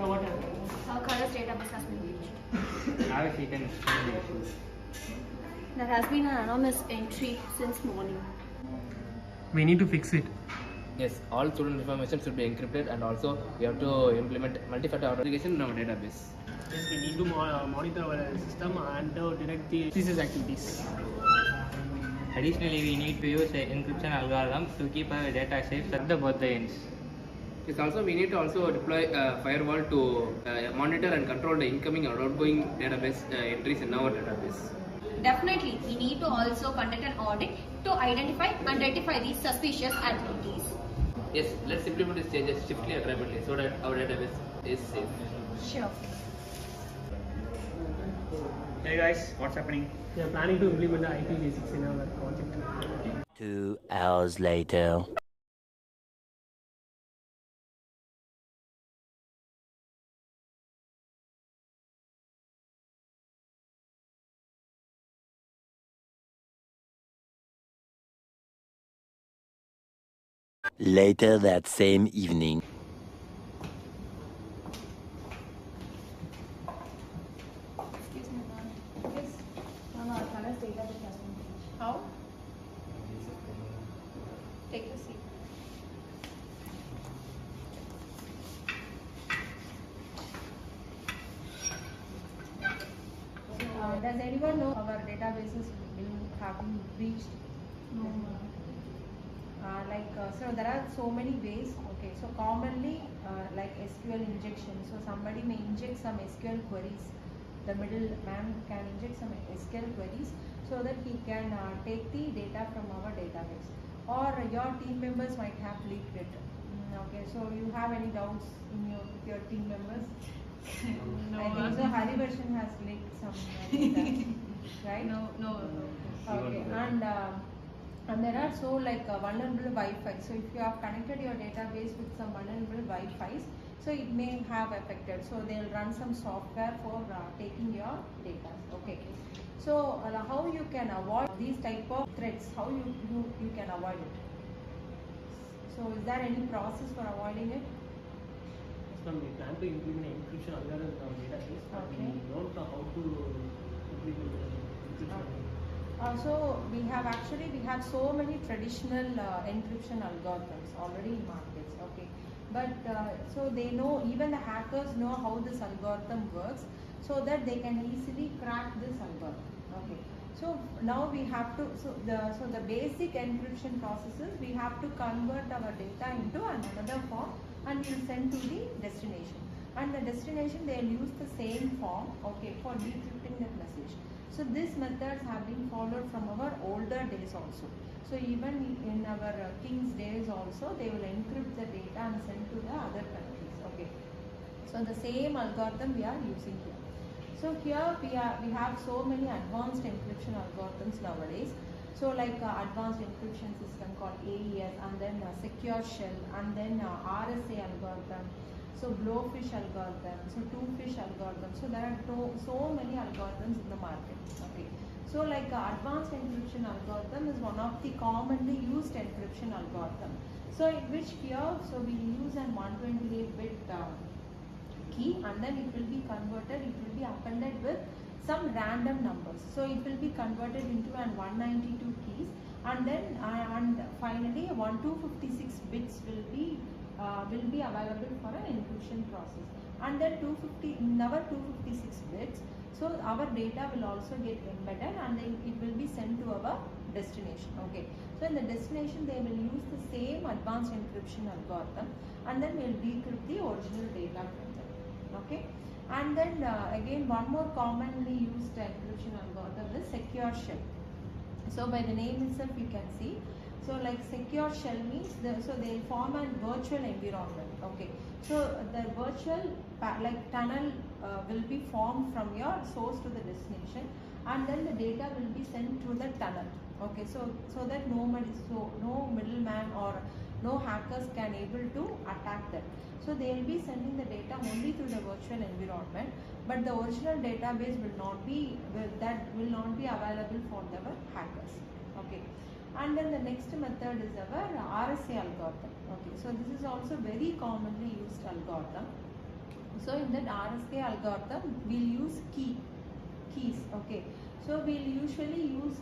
what happened? Our colors database has been breached. Now she can explain the issues. There has been an anonymous entry since morning. We need to fix it. Yes, all student information should be encrypted, and also we have to implement multi-factor authentication in our database. Yes, we need to monitor our system and detect the suspicious activities. Additionally, we need to use an encryption algorithm to keep our data safe at both the ends. Yes, also we need to also deploy a firewall to monitor and control the incoming or outgoing database entries in our database. Definitely, we need to also conduct an audit to identify and rectify these suspicious activities. Yes, let's implement these changes swiftly and rapidly so that our database is safe. Sure. Hey guys, what's happening? We are planning to implement the IT basics in our project. 2 hours later. Later that same evening. Excuse me, ma'am. Yes, ma'am, our colors database has been breached. How? Take a seat. Does anyone know our databases have been breached? No. So there are so many ways. Okay, so commonly like SQL injection. So somebody may inject some SQL queries. The middleman can inject some SQL queries so that he can take the data from our database. Or your team members might have leaked it. Okay, so you have any doubts in your team members? No. I think so. Harivarshan has leaked some data, right? No. Okay, and there are so like vulnerable Wi-Fi. So if you have connected your database with some vulnerable Wi-Fi's, so it may have affected. So they'll run some software for taking your data. Okay. So how you can avoid these type of threats? How you can avoid it? So is there any process for avoiding it? We plan to implement an encryption algorithm in our database, but we don't know how to implement the encryption. So we have so many traditional encryption algorithms already in markets. Okay, but so they know, even the hackers know how this algorithm works, so that they can easily crack this algorithm. Okay, so now we have to the basic encryption processes, we have to convert our data into another form and we'll send to the destination. And the destination, they'll use the same form, okay, for decrypting that message. So these methods have been followed from our older days also. So even in our king's days also, they will encrypt the data and send to the other countries. Okay. So the same algorithm we are using here. So here we have so many advanced encryption algorithms nowadays. So like advanced encryption system called AES, and then secure shell, and then RSA algorithm. So blowfish algorithm, so two-fish algorithm. So there are so many algorithms in the market. Okay. So like advanced encryption algorithm is one of the commonly used encryption algorithm. So in which here, so we use an 128-bit key, and then it will be converted, it will be appended with some random numbers. So it will be converted into an 192 keys, and then and finally 1256 bits will be available for an encryption process. And then in our 256 bits, so our data will also get embedded, and then it will be sent to our destination. Okay. So in the destination, they will use the same advanced encryption algorithm, and then we'll decrypt the original data from them. Okay. And then again, one more commonly used encryption algorithm is secure shell. So by the name itself, you can see. So like secure shell means, so they form a virtual environment. Okay. So the virtual tunnel will be formed from your source to the destination, and then the data will be sent through the tunnel. Okay. So that no middleman or no hackers can able to attack that. So they will be sending the data only through the virtual environment, but the original database will not be available for the hackers. Okay. And then the next method is our RSA algorithm. Okay, so this is also very commonly used algorithm. So in that RSA algorithm, we'll use keys. Okay. So we'll usually use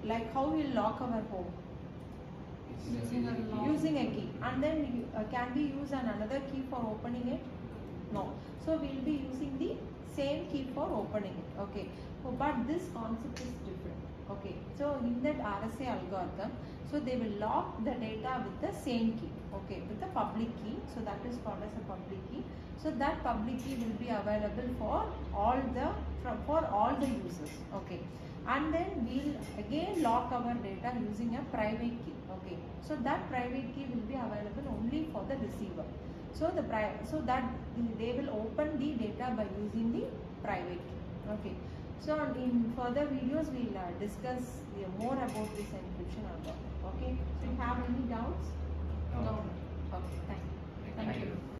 like how we'll lock our home. Using a key, and then can we use another key for opening it? No. So we'll be using the same key for opening it. Okay. But this concept is different. Okay. So in that RSA algorithm, so they will lock the data with the same key. Okay, with the public key. So that is called as a public key. So that public key will be available for all the users. Okay. And then we'll again lock our data using a private key. Okay, so that private key will be available only for the receiver. So that they will open the data by using the private key. Okay, so in further videos we'll discuss more about this encryption algorithm. Okay, so you have any doubts? No. Okay, thank you.